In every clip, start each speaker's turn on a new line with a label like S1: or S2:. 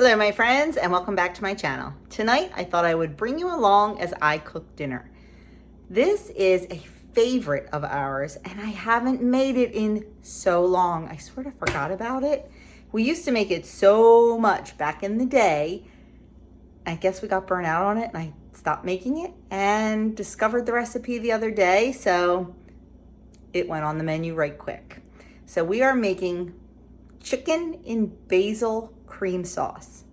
S1: Hello my friends and welcome back to my channel. Tonight I thought I would bring you along as I cook dinner. This is a favorite of ours and I haven't made it in so long. I sort of forgot about it. We used to make it so much back in the day. I guess we got burnt out on it and I stopped making it and discovered the recipe the other day, so it went on the menu right quick. So we are making chicken in basil cream sauce.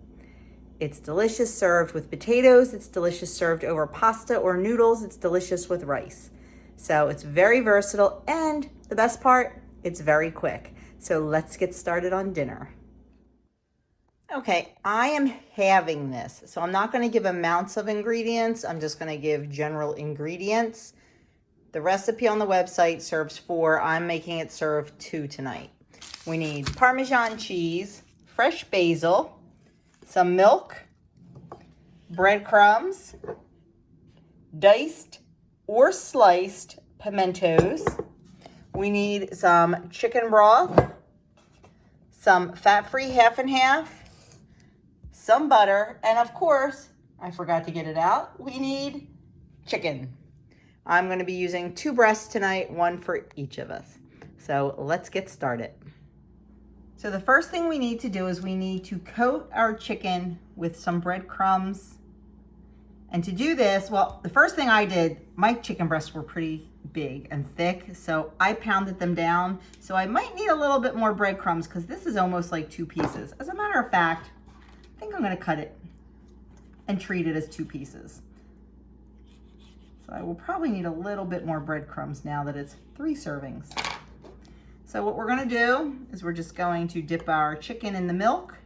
S1: It's delicious served with potatoes. It's delicious served over pasta or noodles. It's delicious with rice. So it's very versatile, and the best part, it's very quick. So let's get started on dinner. Okay, I am halving this. So I'm not going to give amounts of ingredients. I'm just going to give general ingredients. The recipe on the website serves 4. I'm making it serve 2 tonight. We need Parmesan cheese, fresh basil, some milk, breadcrumbs, diced or sliced pimentos. We need some chicken broth, some fat-free half and half, some butter, and of course, I forgot to get it out, we need chicken. I'm going to be using 2 breasts tonight, 1 for each of us. So let's get started. So the first thing we need to do is we need to coat our chicken with some breadcrumbs. And to do this, well, the first thing I did, my chicken breasts were pretty big and thick, so I pounded them down. So I might need a little bit more breadcrumbs because this is almost like 2 pieces. As a matter of fact, I think I'm going to cut it and treat it as 2 pieces. So I will probably need a little bit more breadcrumbs now that it's 3 servings. So what we're going to do is we're just going to dip our chicken in the milk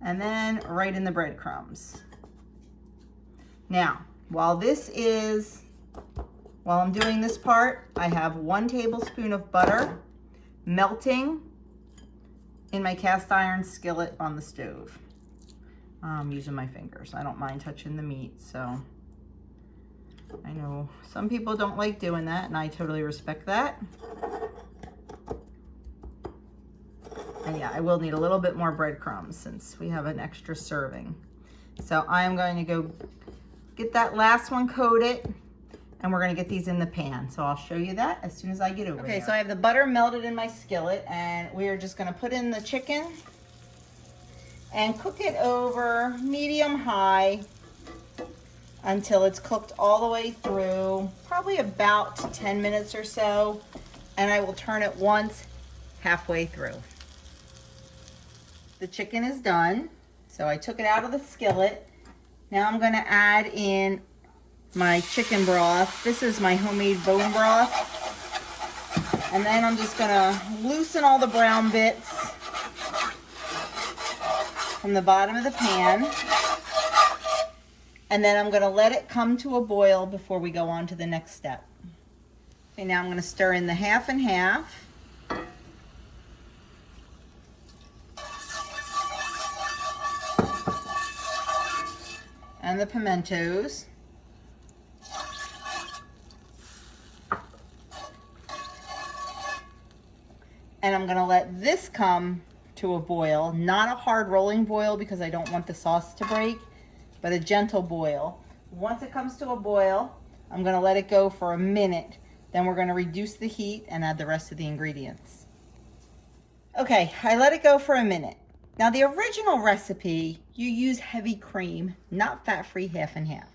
S1: and then right in the breadcrumbs. Now, while I'm doing this part, I have 1 tablespoon of butter melting in my cast iron skillet on the stove. I'm using my fingers. I don't mind touching the meat, so I know some people don't like doing that, and I totally respect that. And yeah, I will need a little bit more breadcrumbs since we have an extra serving. So I am going to go get that last one coated, and we're going to get these in the pan. So I'll show you that as soon as I get over there. Okay, so I have the butter melted in my skillet, and we are just going to put in the chicken and cook it over medium-high until it's cooked all the way through, probably about 10 minutes or so, and I will turn it once halfway through. The chicken is done, so I took it out of the skillet. Now I'm going to add in my chicken broth. This is my homemade bone broth, and then I'm just going to loosen all the brown bits from the bottom of the pan. And then I'm going to let it come to a boil before we go on to the next step. Okay, now I'm going to stir in the half and half. And the pimentos. And I'm going to let this come to a boil, not a hard rolling boil because I don't want the sauce to break, but a gentle boil. Once it comes to a boil, I'm going to let it go for a minute. Then we're going to reduce the heat and add the rest of the ingredients. Okay, I let it go for a minute. Now the original recipe, you use heavy cream, not fat-free half and half.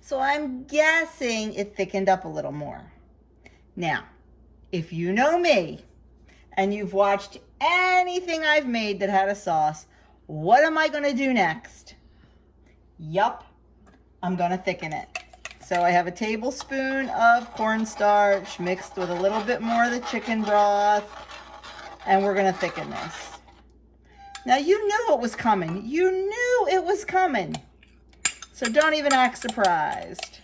S1: So I'm guessing it thickened up a little more. Now, if you know me and you've watched anything I've made that had a sauce, what am I going to do next? Yup, I'm going to thicken it. So I have a tablespoon of cornstarch mixed with a little bit more of the chicken broth, and we're going to thicken this. Now you knew it was coming. You knew it was coming. So don't even act surprised,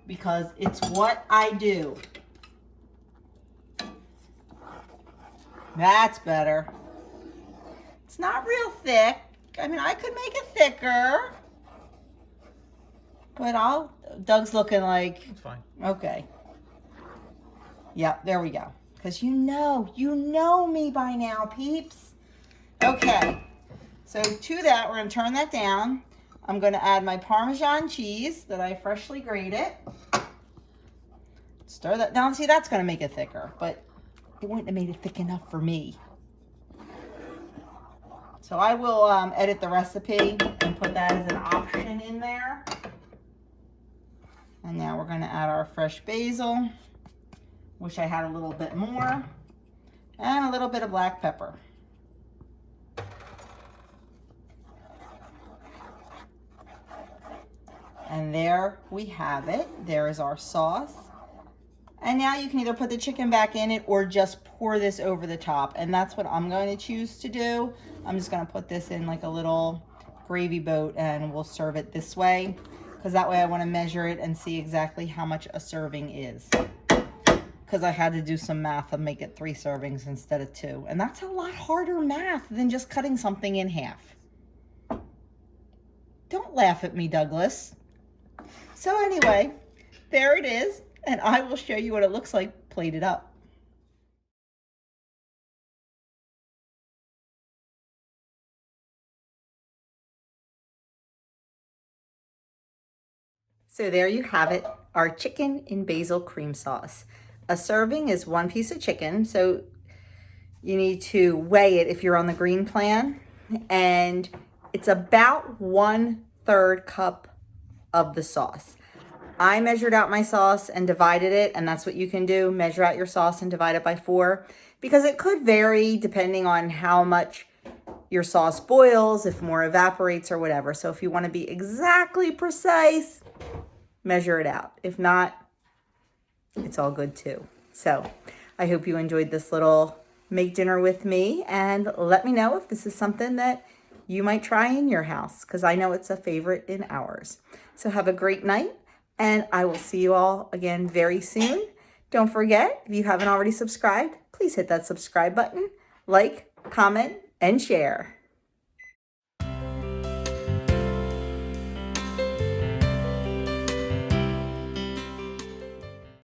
S1: because it's what I do. That's better. It's not real thick. I mean, I could make it thicker, but Doug's looking like...
S2: It's fine.
S1: Okay. Yeah, there we go. because you know me by now, peeps. Okay, so to that, we're gonna turn that down. I'm gonna add my Parmesan cheese that I freshly grated. Stir that down. See, that's gonna make it thicker, but it wouldn't have made it thick enough for me. So I will edit the recipe and put that as an option in there. And now we're gonna add our fresh basil. Wish I had a little bit more. And a little bit of black pepper. And there we have it. There is our sauce. And now you can either put the chicken back in it or just pour this over the top. And that's what I'm going to choose to do. I'm just going to put this in like a little gravy boat and we'll serve it this way. Because that way I want to measure it and see exactly how much a serving is. Because I had to do some math and make it 3 servings instead of 2. And that's a lot harder math than just cutting something in half. Don't laugh at me, Douglas. So anyway, there it is. And I will show you what it looks like plated up. So there you have it, our chicken in basil cream sauce. A serving is 1 piece of chicken, so you need to weigh it if you're on the green plan, and it's about 1/3 cup of the sauce. I measured out my sauce and divided it, and that's what you can do. Measure out your sauce and divide it by 4, because it could vary depending on how much your sauce boils, if more evaporates or whatever. So if you want to be exactly precise, measure it out. If not, it's all good too. So I hope you enjoyed this little make dinner with me, and let me know if this is something that you might try in your house, because I know it's a favorite in ours. So have a great night. And I will see you all again very soon. Don't forget, if you haven't already subscribed, please hit that subscribe button, like, comment, and share.